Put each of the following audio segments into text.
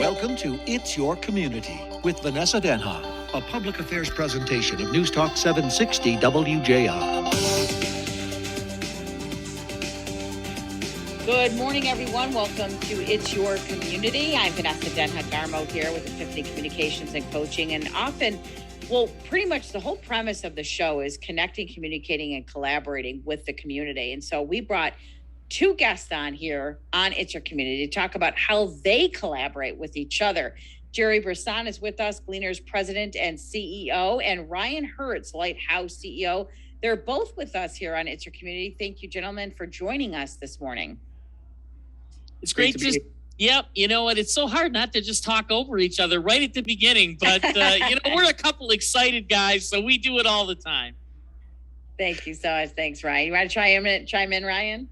Welcome to It's Your Community with Vanessa Denha, a public affairs presentation of News Talk 760 WJR. Good morning, everyone. Welcome to It's Your Community. I'm Vanessa Denha Garmo here with Epiphany Communications and Coaching. And often, pretty much the whole premise of the show is connecting, communicating, and collaborating with the community. And so we brought two guests on here on It's Your Community to talk about how they collaborate with each other. Gerry Brisson is with us, Gleaners President and CEO, and Ryan Hertz, Lighthouse CEO. They're both with us here on It's Your Community. Thank you, gentlemen, for joining us this morning. It's great to be. Yep. You know what? It's so hard not to just talk over each other right at the beginning, but we're a couple excited guys, so we do it all the time. Thank you so much. Thanks, Ryan. You want to chime in, Ryan?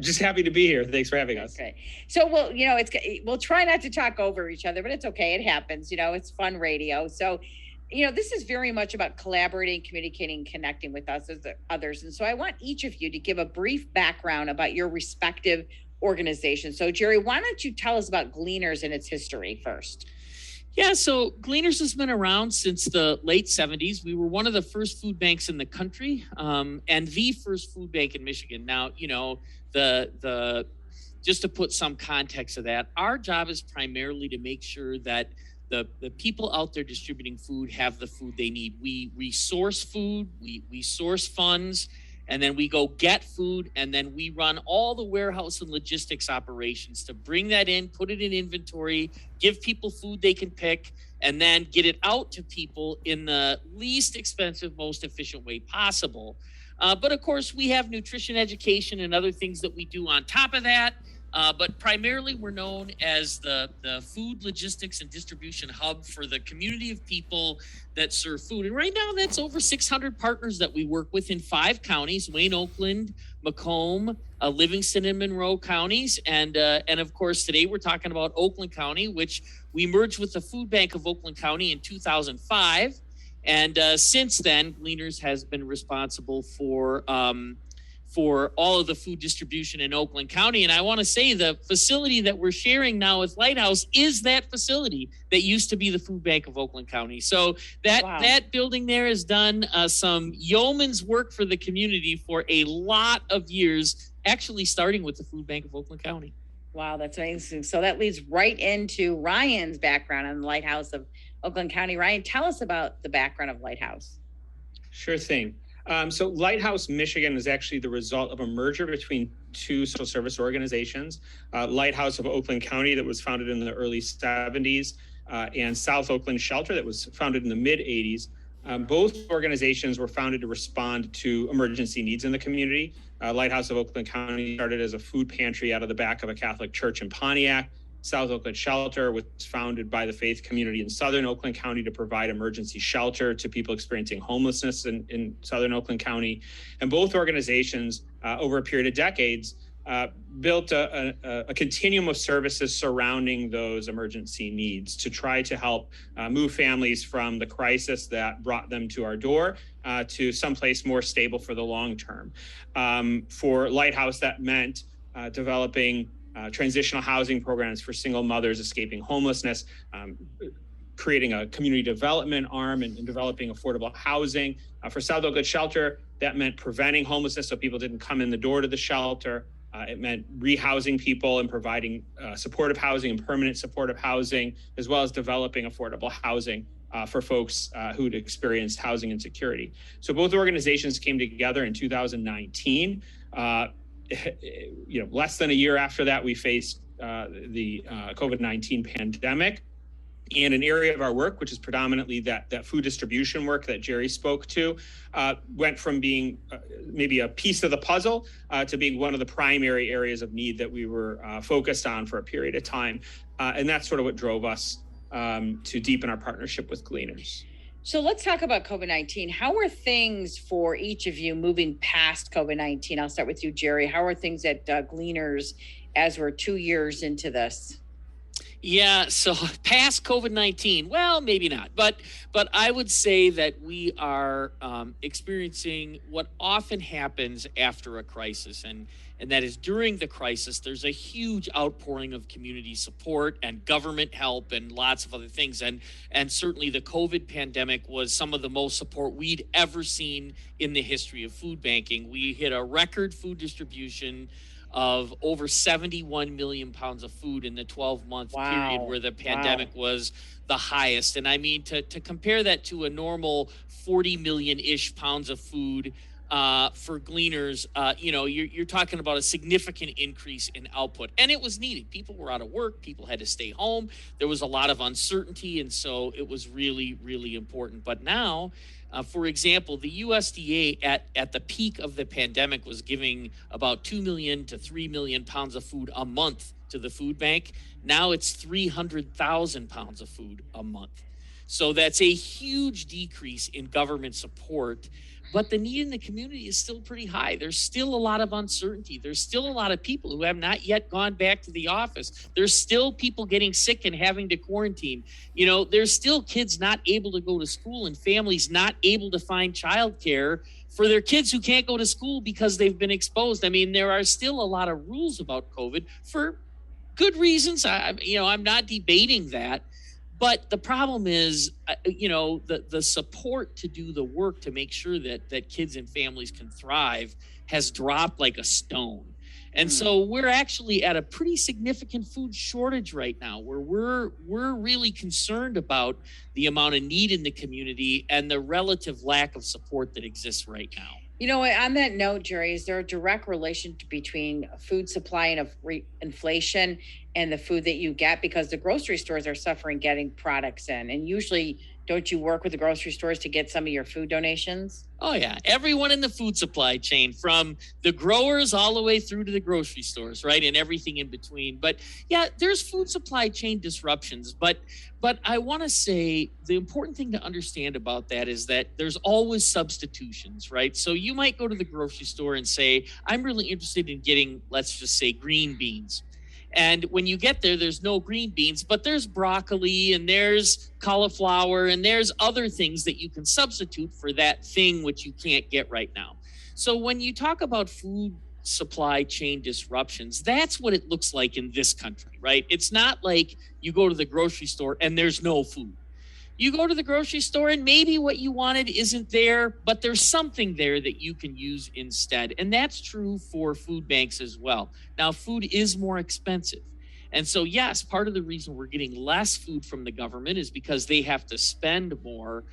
Just happy to be here. Thanks for having us. Okay. So we'll try not to talk over each other, but it's okay. It happens. It's fun radio. So, this is very much about collaborating, communicating, connecting with us as others. And so I want each of you to give a brief background about your respective organization. So Gerry, why don't you tell us about Gleaners and its history first? Yeah, so Gleaners has been around since the late 70s. We were one of the first food banks in the country, and the first food bank in Michigan. Now, the just to put some context to that, our job is primarily to make sure that the people out there distributing food have the food they need. We source food, we source funds, and then we go get food, and then we run all the warehouse and logistics operations to bring that in, put it in inventory, give people food they can pick, and then get it out to people in the least expensive, most efficient way possible. But of course, we have nutrition education and other things that we do on top of that. But primarily, we're known as the food logistics and distribution hub for the community of people that serve food. And right now, that's over 600 partners that we work with in 5 counties: Wayne, Oakland, Macomb, Livingston, and Monroe counties. And of course, today we're talking about Oakland County, which we merged with the Food Bank of Oakland County in 2005. And since then, Gleaners has been responsible for all of the food distribution in Oakland County. And I want to say the facility that we're sharing now with Lighthouse is that facility that used to be the Food Bank of Oakland County. So that building there has done some yeoman's work for the community for a lot of years, actually starting with the Food Bank of Oakland County. Wow, that's amazing. So that leads right into Ryan's background on the Lighthouse of Oakland County. Ryan, tell us about the background of Lighthouse. Sure thing. So Lighthouse Michigan is actually the result of a merger between 2 social service organizations, Lighthouse of Oakland County that was founded in the early 70s and South Oakland Shelter that was founded in the mid 80s. Both organizations were founded to respond to emergency needs in the community. Lighthouse of Oakland County started as a food pantry out of the back of a Catholic church in Pontiac. South Oakland Shelter was founded by the faith community in Southern Oakland County to provide emergency shelter to people experiencing homelessness in Southern Oakland County. And both organizations, over a period of decades, built a continuum of services surrounding those emergency needs to try to help move families from the crisis that brought them to our door to someplace more stable for the long term. For Lighthouse, that meant developing transitional housing programs for single mothers escaping homelessness, creating a community development arm and developing affordable housing. For South Oakland Shelter, that meant preventing homelessness so people didn't come in the door to the shelter. It meant rehousing people and providing supportive housing and permanent supportive housing, as well as developing affordable housing for folks who'd experienced housing insecurity. So both organizations came together in 2019. Less than a year after that, we faced the COVID-19 pandemic. And an area of our work, which is predominantly that food distribution work that Gerry spoke to, went from being maybe a piece of the puzzle to being one of the primary areas of need that we were focused on for a period of time. And that's sort of what drove us to deepen our partnership with Gleaners. So let's talk about COVID-19. How are things for each of you moving past COVID-19? I'll start with you, Gerry. How are things at Gleaners as we're 2 years into this? Yeah, so past COVID-19, well, maybe not, but I would say that we are experiencing what often happens after a crisis, and and that is during the crisis, there's a huge outpouring of community support and government help and lots of other things. And certainly the COVID pandemic was some of the most support we'd ever seen in the history of food banking. We hit a record food distribution of over 71 million pounds of food in the 12-month period where the pandemic was the highest. And I mean, to compare that to a normal 40 million-ish pounds of food for Gleaners, you're talking about a significant increase in output. And it was needed. People were out of work. People had to stay home. There was a lot of uncertainty. And so it was really, really important. But now, for example, the USDA at the peak of the pandemic was giving about 2 million to 3 million pounds of food a month to the food bank. Now it's 300,000 pounds of food a month. So that's a huge decrease in government support. But the need in the community is still pretty high. There's still a lot of uncertainty. There's still a lot of people who have not yet gone back to the office. There's still people getting sick and having to quarantine. There's still kids not able to go to school and families not able to find childcare for their kids who can't go to school because they've been exposed. I mean, there are still a lot of rules about COVID for good reasons. I'm not debating that. But the problem is, the support to do the work to make sure that kids and families can thrive has dropped like a stone. And so we're actually at a pretty significant food shortage right now, where we're really concerned about the amount of need in the community and the relative lack of support that exists right now. On that note, Gerry, is there a direct relation between food supply and inflation and the food that you get? Because the grocery stores are suffering getting products in. And usually, don't you work with the grocery stores to get some of your food donations? Oh, yeah. Everyone in the food supply chain, from the growers all the way through to the grocery stores, right? And everything in between. But yeah, there's food supply chain disruptions. But I want to say the important thing to understand about that is that there's always substitutions, right? So you might go to the grocery store and say, I'm really interested in getting, let's just say, green beans. And when you get there, there's no green beans, but there's broccoli and there's cauliflower and there's other things that you can substitute for that thing which you can't get right now. So when you talk about food supply chain disruptions, that's what it looks like in this country, right? It's not like you go to the grocery store and there's no food. You go to the grocery store and maybe what you wanted isn't there, but there's something there that you can use instead. And that's true for food banks as well. Now, food is more expensive. And so, yes, part of the reason we're getting less food from the government is because they have to spend more.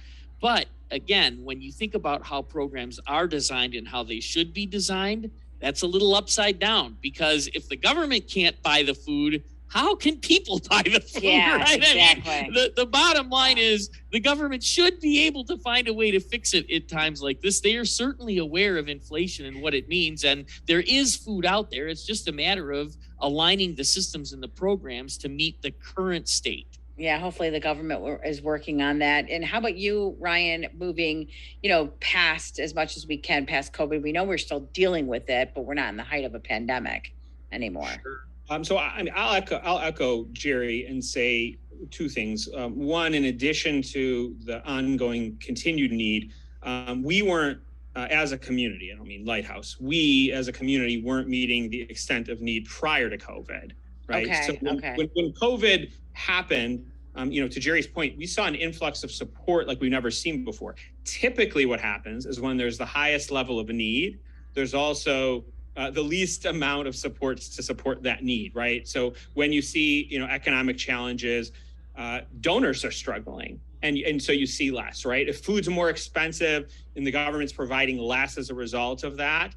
But again, when you think about how programs are designed and how they should be designed, that's a little upside down, because if the government can't buy the food, how can people buy the food? Yeah, right? exactly. I mean, the bottom line is the government should be able to find a way to fix it at times like this. They are certainly aware of inflation and what it means, and there is food out there. It's just a matter of aligning the systems and the programs to meet the current state. Yeah, hopefully the government is working on that. And how about you, Ryan, moving, past as much as we can past COVID? We know we're still dealing with it, but we're not in the height of a pandemic anymore. Sure. So I'll echo Gerry and say two things. One, in addition to the ongoing continued need, we weren't, as a community, I don't mean Lighthouse, we as a community weren't meeting the extent of need prior to COVID, right? Okay, so when COVID happened, to Gerry's point, we saw an influx of support like we've never seen before. Typically what happens is when there's the highest level of a need, there's also the least amount of supports to support that need, right? So when you see, economic challenges, donors are struggling, and so you see less, right? If food's more expensive and the government's providing less as a result of that,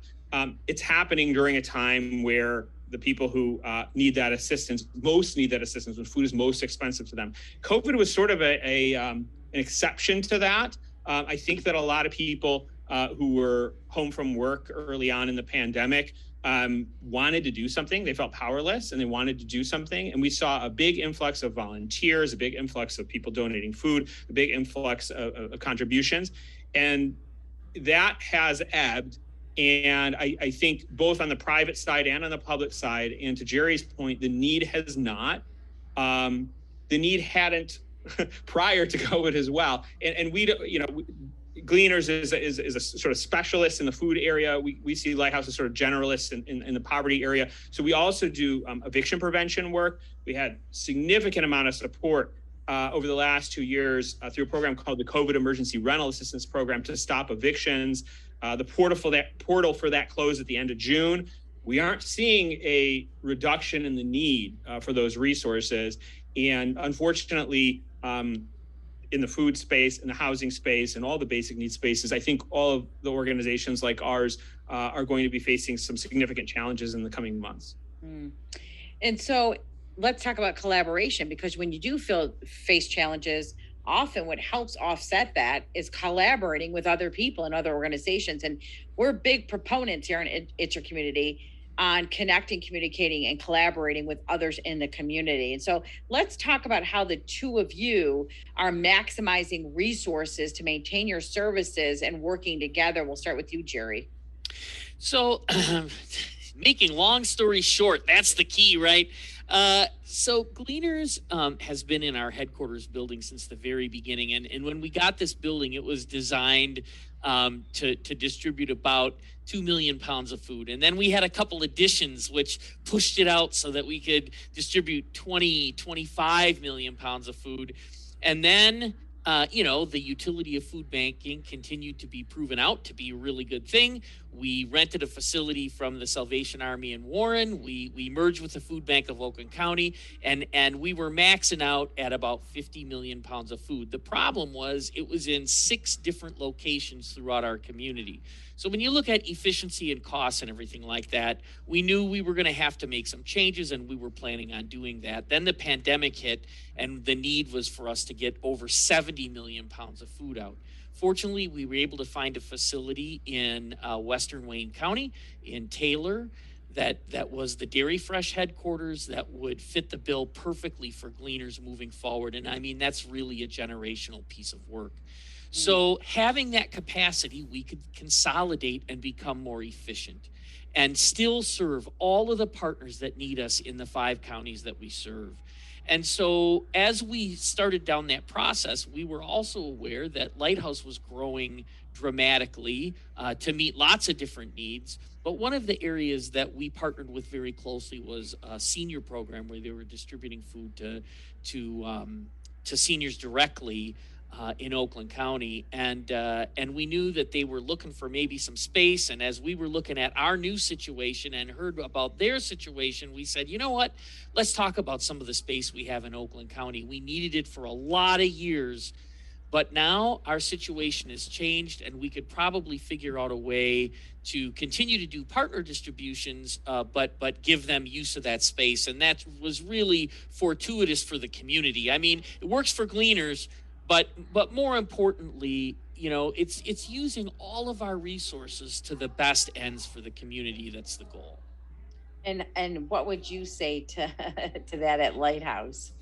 it's happening during a time where the people who need that assistance most need that assistance when food is most expensive to them. COVID was sort of an exception to that. I think that a lot of people who were home from work early on in the pandemic wanted to do something. They felt powerless and they wanted to do something. And we saw a big influx of volunteers, a big influx of people donating food, a big influx of contributions. And that has ebbed. And I think both on the private side and on the public side, and to Gerry's point, the need has not. The need hadn't prior to COVID as well. And we, Gleaners is a sort of specialist in the food area. We see Lighthouse as sort of generalists in the poverty area. So we also do eviction prevention work. We had significant amount of support over the last 2 years through a program called the COVID Emergency Rental Assistance Program to stop evictions. The portal for that closed at the end of June. We aren't seeing a reduction in the need for those resources. And unfortunately, in the food space, in the housing space, and all the basic needs spaces, I think all of the organizations like ours are going to be facing some significant challenges in the coming months. And so let's talk about collaboration, because when you do face challenges, often what helps offset that is collaborating with other people and other organizations. And we're big proponents here in It's Your Community on connecting, communicating, and collaborating with others in the community. And so let's talk about how the two of you are maximizing resources to maintain your services and working together. We'll start with you, Gerry. So making long story short, that's the key, right? So Gleaners has been in our headquarters building since the very beginning. And when we got this building, it was designed to distribute about 2 million pounds of food. And then we had a couple additions which pushed it out so that we could distribute 25 million pounds of food. And then, the utility of food banking continued to be proven out to be a really good thing. We rented a facility from the Salvation Army in Warren. We merged with the Food Bank of Oakland County, and we were maxing out at about 50 million pounds of food. The problem was it was in 6 different locations throughout our community. So when you look at efficiency and costs and everything like that, we knew we were going to have to make some changes, and we were planning on doing that. Then the pandemic hit, and the need was for us to get over 70 million pounds of food out. Fortunately, we were able to find a facility in Western Wayne County in Taylor that was the Dairy Fresh headquarters that would fit the bill perfectly for Gleaners moving forward. And I mean, that's really a generational piece of work. So having that capacity, we could consolidate and become more efficient and still serve all of the partners that need us in the 5 counties that we serve. And so as we started down that process, we were also aware that Lighthouse was growing dramatically to meet lots of different needs. But one of the areas that we partnered with very closely was a senior program where they were distributing food to seniors directly in Oakland County, and we knew that they were looking for maybe some space. And as we were looking at our new situation and heard about their situation, we said, you know what, let's talk about some of the space we have in Oakland County. We needed it for a lot of years, but now our situation has changed, and we could probably figure out a way to continue to do partner distributions, but give them use of that space. And that was really fortuitous for the community. I mean, it works for Gleaners, but more importantly, it's using all of our resources to the best ends for the community. That's the goal. And what would you say to that at Lighthouse?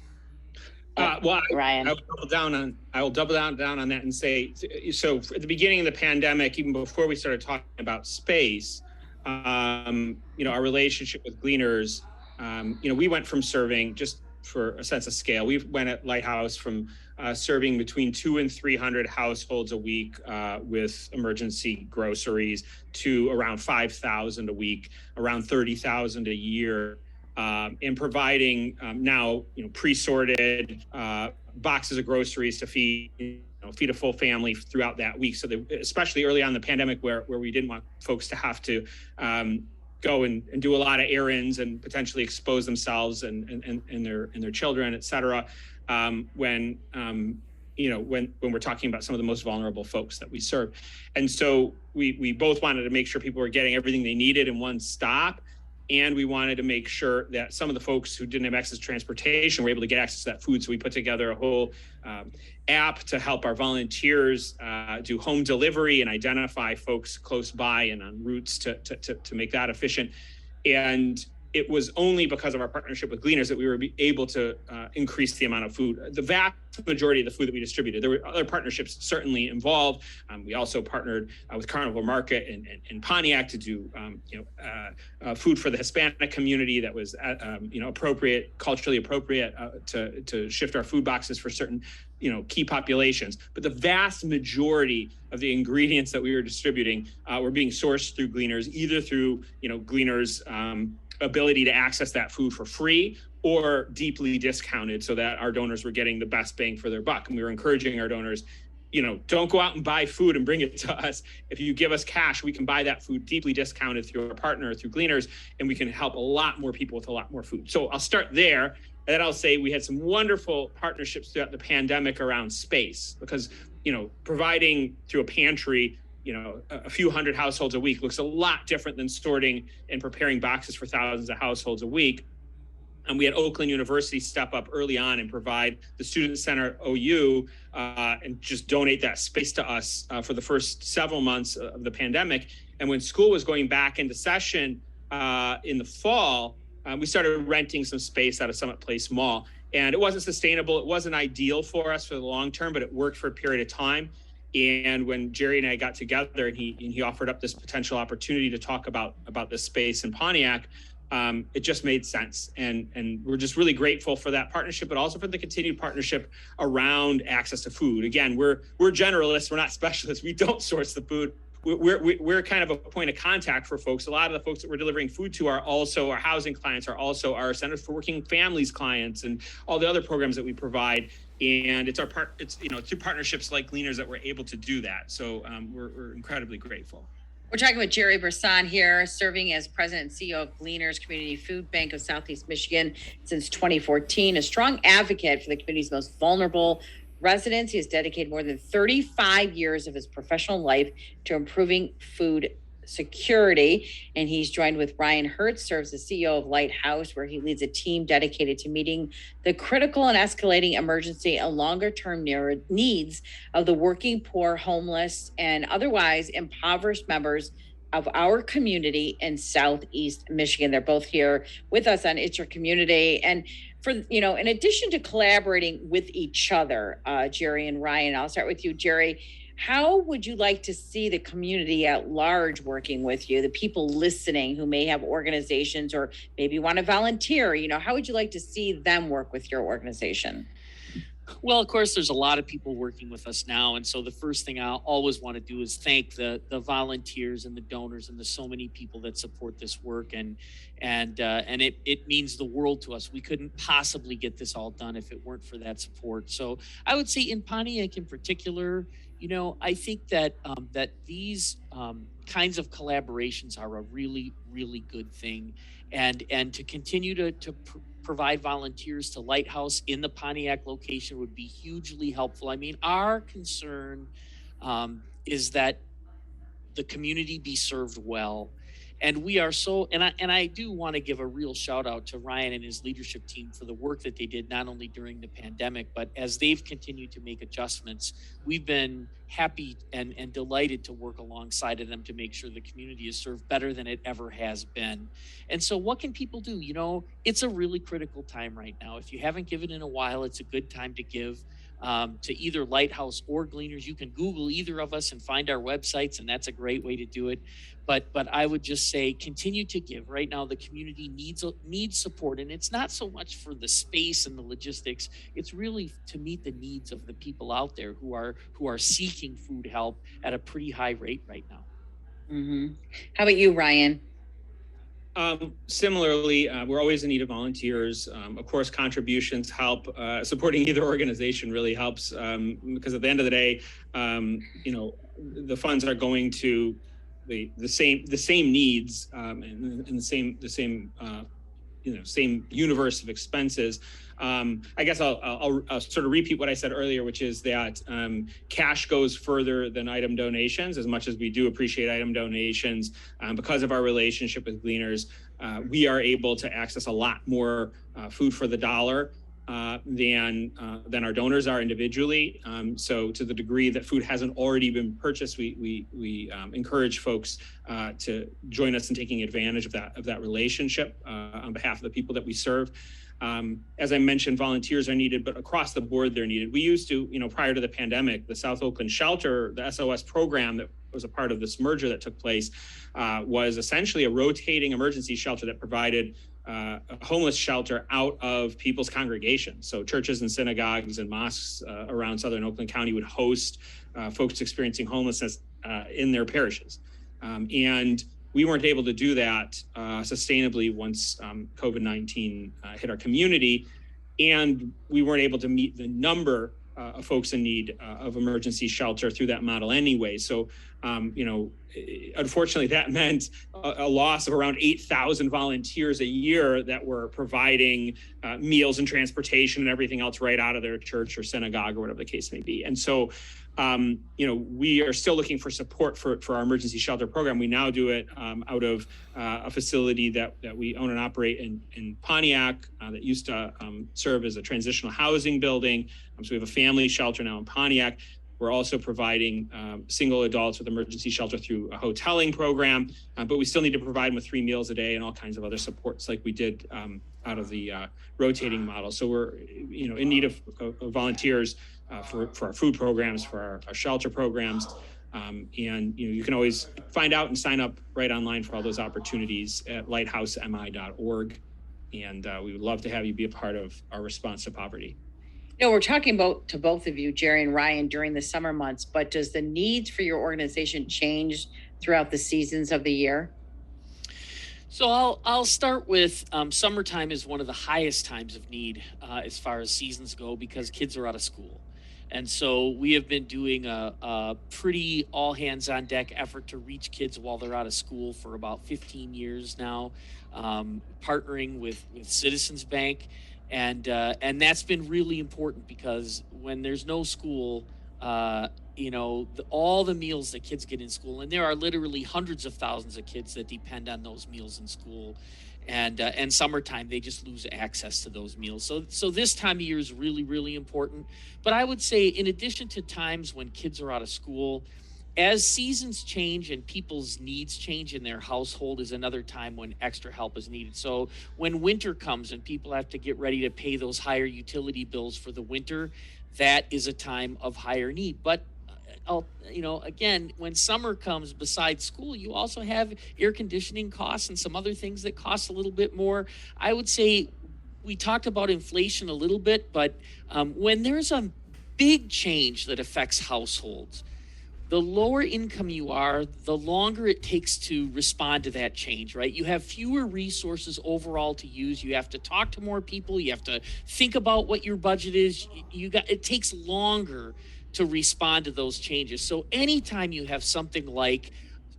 Ryan, I will double down on that and say, so at the beginning of the pandemic, even before we started talking about space, our relationship with Gleaners, we went from serving, just for a sense of scale, we went at Lighthouse from serving between 200 and 300 households a week with emergency groceries to around 5,000 a week, around 30,000 a year, and providing now pre-sorted boxes of groceries to feed a full family throughout that week. So especially early on in the pandemic, where we didn't want folks to have to go and do a lot of errands and potentially expose themselves and their children, et cetera. When we're talking about some of the most vulnerable folks that we serve. And so we both wanted to make sure people were getting everything they needed in one stop. And we wanted to make sure that some of the folks who didn't have access to transportation were able to get access to that food. So we put together a whole app to help our volunteers do home delivery and identify folks close by and on routes to make that efficient. And it was only because of our partnership with Gleaners that we were able to increase the amount of food. The vast majority of the food that we distributed. There were other partnerships certainly involved. We also partnered with Carnival Market in Pontiac to do food for the Hispanic community that was appropriate, culturally appropriate to shift our food boxes for certain key populations. But the vast majority of the ingredients that we were distributing were being sourced through Gleaners, either through Gleaners ability to access that food for free or deeply discounted so that our donors were getting the best bang for their buck. And we were encouraging our donors, don't go out and buy food and bring it to us. If you give us cash, we can buy that food deeply discounted through our partner, through Gleaners, and we can help a lot more people with a lot more food. So I'll start there. And then I'll say we had some wonderful partnerships throughout the pandemic around space because, providing through a pantry, a few hundred households a week looks a lot different than sorting and preparing boxes for thousands of households a week. And we had Oakland University step up early on and provide the Student Center OU and just donate that space to us for the first several months of the pandemic. And when school was going back into session in the fall, we started renting some space out of Summit Place Mall. And it wasn't sustainable. It wasn't ideal for us for the long term, but it worked for a period of time. And when Gerry and I got together and he offered up this potential opportunity to talk about this space in Pontiac, it just made sense. And we're just really grateful for that partnership, but also for the continued partnership around access to food. Again, we're generalists. We're not specialists. We don't source the food. We're kind of a point of contact for folks. A lot of the folks that we're delivering food to are also our housing clients, are also our Centers for Working Families clients, and all the other programs that we provide. And it's through partnerships like Gleaners that we're able to do that. So we're incredibly grateful. We're talking with Gerry Brisson here, serving as president and CEO of Gleaners Community Food Bank of Southeast Michigan since 2014, a strong advocate for the community's most vulnerable residents. He has dedicated more than 35 years of his professional life to improving food security. And he's joined with Ryan Hertz, serves as CEO of Lighthouse, where he leads a team dedicated to meeting the critical and escalating emergency and longer term needs of the working poor, homeless, and otherwise impoverished members of our community in Southeast Michigan. They're both here with us on It's Your Community. And for, in addition to collaborating with each other, Gerry and Ryan, I'll start with you, Gerry. How would you like to see the community at large working with you, the people listening who may have organizations or maybe want to volunteer? How would you like to see them work with your organization? Well, of course, there's a lot of people working with us now. And so the first thing I always want to do is thank the volunteers and the donors and the so many people that support this work. And it means the world to us. We couldn't possibly get this all done if it weren't for that support. So I would say in Pontiac in particular, I think that these kinds of collaborations are a really, really good thing. And to continue to provide volunteers to Lighthouse in the Pontiac location would be hugely helpful. I mean, our concern is that the community be served well. And we are and I do want to give a real shout out to Ryan and his leadership team for the work that they did, not only during the pandemic, but as they've continued to make adjustments. We've been happy and delighted to work alongside of them to make sure the community is served better than it ever has been. And so what can people do? It's a really critical time right now. If you haven't given in a while, it's a good time to give. To either Lighthouse or Gleaners. You can Google either of us and find our websites, and that's a great way to do it. But I would just say continue to give. Right now, the community needs support, and it's not so much for the space and the logistics. It's really to meet the needs of the people out there who are seeking food help at a pretty high rate right now. Mm-hmm. How about you, Ryan? Similarly, we're always in need of volunteers. Of course, contributions help. Supporting either organization really helps because at the end of the day, the funds are going to the same needs and the same universe of expenses. I guess I'll sort of repeat what I said earlier, which is that cash goes further than item donations. As much as we do appreciate item donations, because of our relationship with Gleaners, we are able to access a lot more food for the dollar than our donors are individually. So to the degree that food hasn't already been purchased, we encourage folks to join us in taking advantage of that relationship on behalf of the people that we serve. As I mentioned, volunteers are needed, but across the board they're needed. We used to, prior to the pandemic, the South Oakland Shelter, the SOS program that was a part of this merger that took place, was essentially a rotating emergency shelter that provided a homeless shelter out of people's congregations. So churches and synagogues and mosques around Southern Oakland County would host folks experiencing homelessness in their parishes. And we weren't able to do that sustainably once COVID-19 hit our community, and we weren't able to meet the number of folks in need of emergency shelter through that model anyway. So, unfortunately, that meant a loss of around 8,000 volunteers a year that were providing meals and transportation and everything else right out of their church or synagogue or whatever the case may be. And so, we are still looking for support for our emergency shelter program. We now do it out of a facility that we own and operate in Pontiac that used to serve as a transitional housing building. So we have a family shelter now in Pontiac. We're also providing single adults with emergency shelter through a hoteling program, but we still need to provide them with 3 meals a day and all kinds of other supports like we did out of the rotating model. So we're in need of volunteers for our food programs, for our shelter programs. And you can always find out and sign up right online for all those opportunities at lighthousemI.org. And we would love to have you be a part of our response to poverty. We're talking about to both of you, Gerry and Ryan, during the summer months, but does the needs for your organization change throughout the seasons of the year? So I'll start with summertime is one of the highest times of need as far as seasons go because kids are out of school. And so we have been doing a pretty all hands on deck effort to reach kids while they're out of school for about 15 years now, partnering with Citizens Bank. And that's been really important because when there's no school, all the meals that kids get in school, and there are literally hundreds of thousands of kids that depend on those meals in school, and summertime they just lose access to those meals. So this time of year is really, really important. But I would say, in addition to times when kids are out of school, as seasons change and people's needs change in their household is another time when extra help is needed. So when winter comes and people have to get ready to pay those higher utility bills for the winter, that is a time of higher need. But again, when summer comes, besides school, you also have air conditioning costs and some other things that cost a little bit more. I would say we talked about inflation a little bit, but when there's a big change that affects households, the lower income you are, the longer it takes to respond to that change, right? You have fewer resources overall to use. You have to talk to more people. You have to think about what your budget is. It takes longer to respond to those changes. So anytime you have something like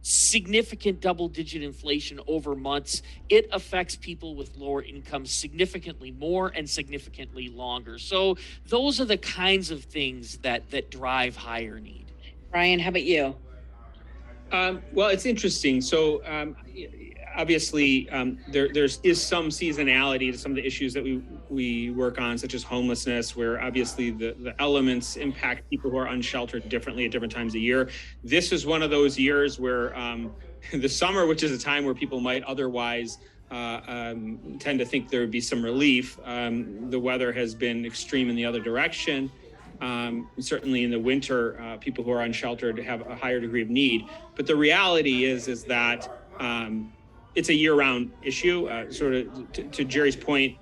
significant double-digit inflation over months, it affects people with lower incomes significantly more and significantly longer. So those are the kinds of things that drive higher need. Ryan, how about you? Well, it's interesting. So obviously, there is some seasonality to some of the issues that we work on, such as homelessness, where obviously the elements impact people who are unsheltered differently at different times of year. This is one of those years where the summer, which is a time where people might otherwise tend to think there would be some relief, the weather has been extreme in the other direction. Certainly in the winter, people who are unsheltered have a higher degree of need. But the reality is that it's a year-round issue. Sort of to Gerry's point,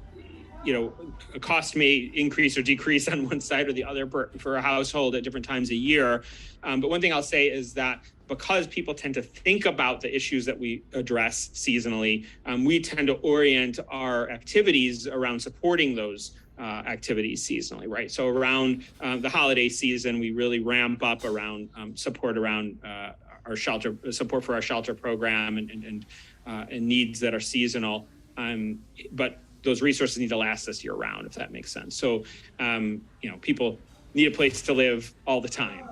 a cost may increase or decrease on one side or the other for a household at different times a year. But one thing I'll say is that because people tend to think about the issues that we address seasonally, we tend to orient our activities around supporting those activities seasonally, right? So around the holiday season, we really ramp up around support around our shelter, support for our shelter program and needs that are seasonal. But those resources need to last us year round, if that makes sense. So, people need a place to live all the time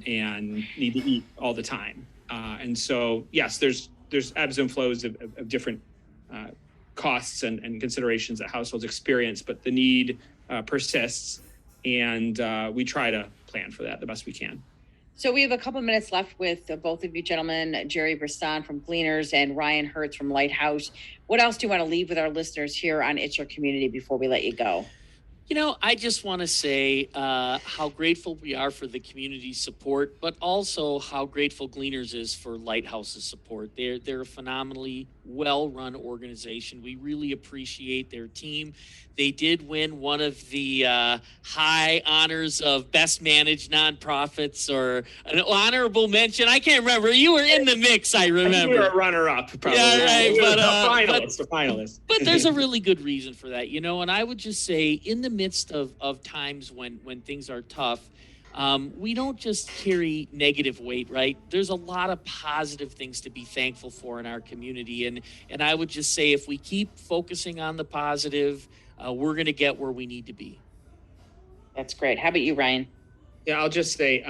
and need to eat all the time. And so, yes, there's ebbs and flows of different costs and considerations that households experience, but the need persists, and we try to plan for that the best we can. So we have a couple minutes left with both of you gentlemen, Gerry Brisson from Gleaners and Ryan Hertz from Lighthouse. What else do you want to leave with our listeners here on It's Your Community before we let you go? I just want to say how grateful we are for the community support, but also how grateful Gleaners is for Lighthouse's support. They're a phenomenally well-run organization. We really appreciate their team. They did win one of the high honors of best managed nonprofits, or an honorable mention. I can't remember. You were in the mix, I remember. You were a runner-up, probably. Yeah, right. But, a finalist. But there's a really good reason for that, and I would just say, in the midst of times when things are tough, we don't just carry negative weight, right? There's a lot of positive things to be thankful for in our community. And I would just say, if we keep focusing on the positive, we're going to get where we need to be. That's great. How about you, Ryan? Yeah, I'll just say,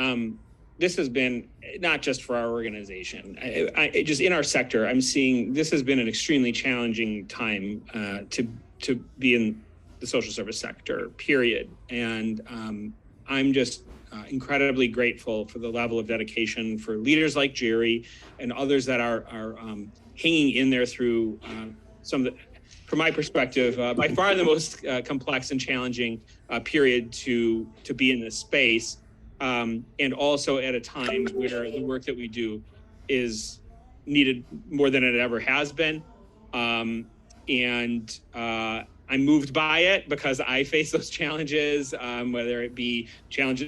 this has been not just for our organization. I just in our sector, I'm seeing this has been an extremely challenging time to be in the social service sector, period. And I'm just incredibly grateful for the level of dedication for leaders like Gerry and others that are hanging in there through some of the, from my perspective, by far the most complex and challenging period to be in this space. And also at a time where the work that we do is needed more than it ever has been. I'm moved by it because I face those challenges, whether it be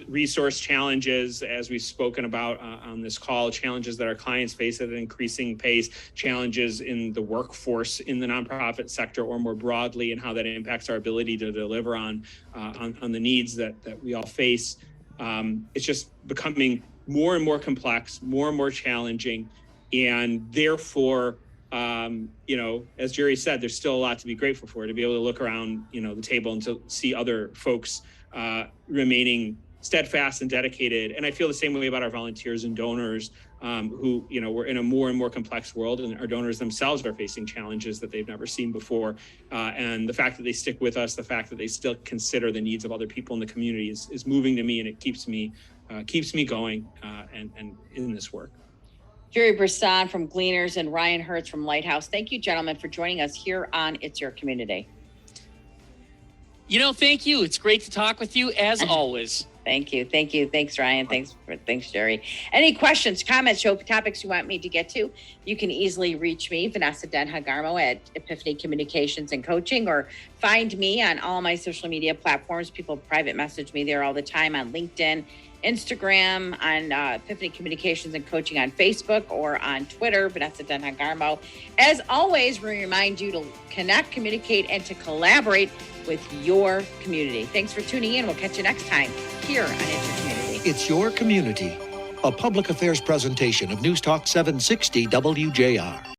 resource challenges, as we've spoken about on this call, challenges that our clients face at an increasing pace, challenges in the workforce in the nonprofit sector or more broadly, and how that impacts our ability to deliver on the needs that we all face. It's just becoming more and more complex, more and more challenging, and therefore, as Gerry said, there's still a lot to be grateful for, to be able to look around, the table and to see other folks remaining steadfast and dedicated. And I feel the same way about our volunteers and donors who, we're in a more and more complex world, and our donors themselves are facing challenges that they've never seen before. And the fact that they stick with us, the fact that they still consider the needs of other people in the community is moving to me, and it keeps me going and in this work. Gerry Brisson from Gleaners and Ryan Hertz from Lighthouse. Thank you, gentlemen, for joining us here on It's Your Community. Thank you. It's great to talk with you, as always. Thank you. Thanks, Ryan. Thanks, Gerry. Any questions, comments, show topics you want me to get to, you can easily reach me, Vanessa Denha Garmo, at Epiphany Communications and Coaching, or find me on all my social media platforms. People private message me there all the time on LinkedIn, Instagram, on Epiphany Communications and Coaching on Facebook, or on Twitter, Vanessa Denha Garmo. As always, we remind you to connect, communicate, and to collaborate with your community. Thanks for tuning in. We'll catch you next time here on It's Your Community. It's Your Community, a public affairs presentation of News Talk 760 WJR.